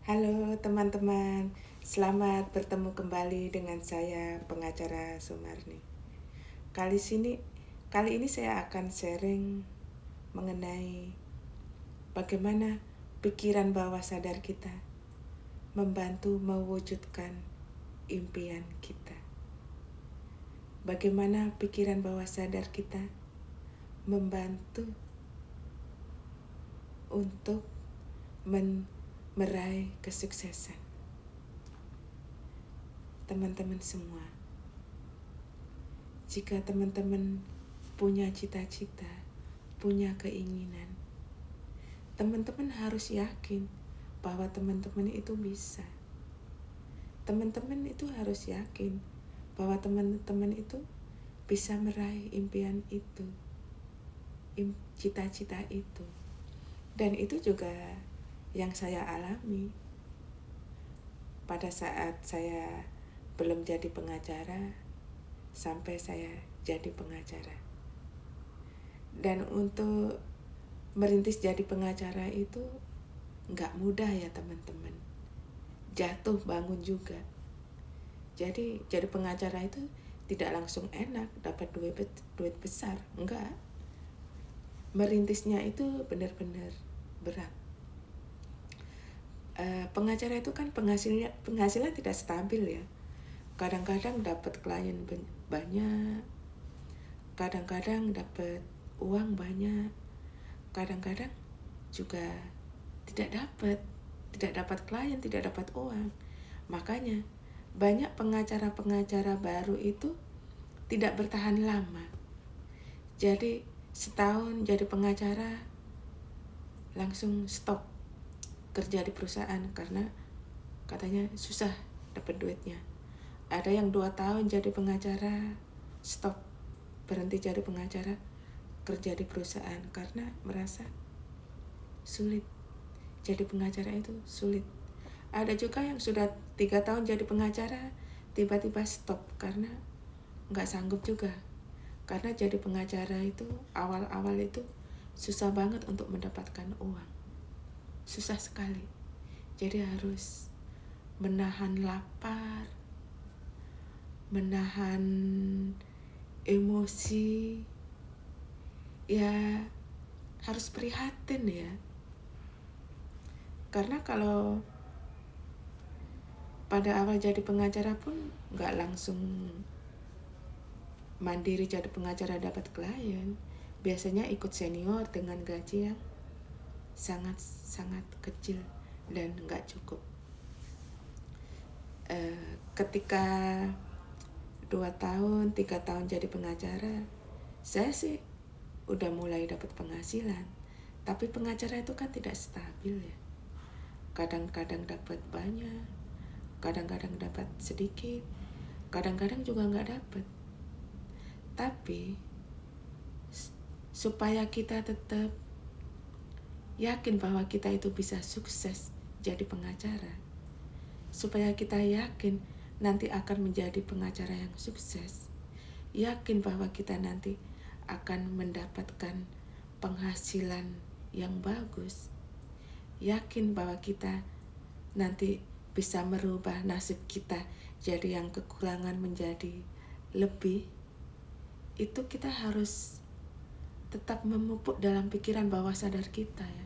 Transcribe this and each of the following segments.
Halo teman-teman, selamat bertemu kembali dengan saya pengacara Sumarni. Kali ini saya akan sharing mengenai bagaimana pikiran bawah sadar kita membantu mewujudkan impian kita. Bagaimana pikiran bawah sadar kita membantu untuk meraih kesuksesan. Teman-teman semua, jika teman-teman punya cita-cita, punya keinginan, teman-teman harus yakin bahwa teman-teman itu bisa. Teman-teman itu harus yakin bahwa teman-teman itu bisa meraih impian itu, cita-cita itu. Dan itu juga yang saya alami pada saat saya belum jadi pengacara sampai saya jadi pengacara. Dan untuk merintis jadi pengacara itu nggak mudah ya teman-teman. Jatuh bangun juga. Jadi pengacara itu tidak langsung enak dapat duit besar, enggak. Merintisnya itu benar-benar berat. Pengacara itu kan penghasilan tidak stabil ya. Kadang-kadang dapat klien banyak, kadang-kadang dapat uang banyak, kadang-kadang juga tidak dapat klien, tidak dapat uang. Makanya banyak pengacara-pengacara baru itu tidak bertahan lama. Jadi setahun jadi pengacara langsung stop kerja di perusahaan karena katanya susah dapat duitnya. Ada yang 2 tahun jadi pengacara, stop, berhenti jadi pengacara, kerja di perusahaan karena merasa sulit. Jadi pengacara itu sulit. Ada juga yang sudah 3 tahun jadi pengacara, tiba-tiba stop karena nggak sanggup juga. Karena jadi pengacara itu awal-awal itu susah banget untuk mendapatkan uang. Susah sekali. Jadi harus menahan lapar, menahan emosi, ya harus prihatin ya. Karena kalau pada awal jadi pengacara pun nggak langsung mandiri jadi pengacara dapat klien. Biasanya ikut senior dengan gaji yang sangat kecil dan nggak cukup. Ketika 2 tahun, 3 tahun jadi pengacara, saya sih udah mulai dapat penghasilan. Tapi pengacara itu kan tidak stabil ya. Kadang-kadang dapat banyak, kadang-kadang dapat sedikit, kadang-kadang juga nggak dapat. Tapi supaya kita tetap yakin bahwa kita itu bisa sukses jadi pengacara, supaya kita yakin nanti akan menjadi pengacara yang sukses, yakin bahwa kita nanti akan mendapatkan penghasilan yang bagus, yakin bahwa kita nanti bisa merubah nasib kita jadi yang kekurangan menjadi lebih, itu kita harus tetap memupuk dalam pikiran bawah sadar kita ya.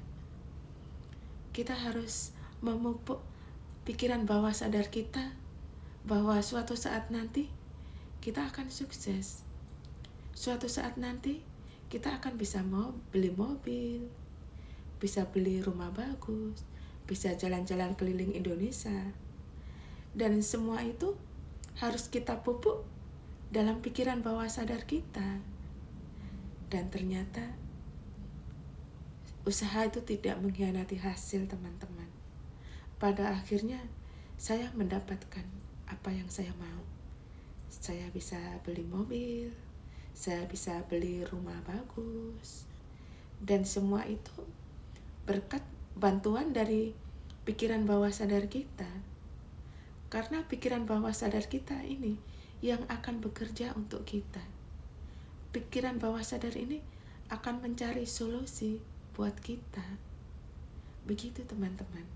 Kita harus memupuk pikiran bawah sadar kita bahwa suatu saat nanti kita akan sukses. Suatu saat nanti kita akan bisa beli mobil, bisa beli rumah bagus, bisa jalan-jalan keliling Indonesia. Dan semua itu harus kita pupuk dalam pikiran bawah sadar kita. Dan ternyata usaha itu tidak mengkhianati hasil, teman-teman. Pada akhirnya saya mendapatkan apa yang saya mau. Saya bisa beli mobil, saya bisa beli rumah bagus, dan semua itu berkat bantuan dari pikiran bawah sadar kita. Karena pikiran bawah sadar kita ini yang akan bekerja untuk kita. Pikiran bawah sadar ini akan mencari solusi buat kita. Begitu teman-teman.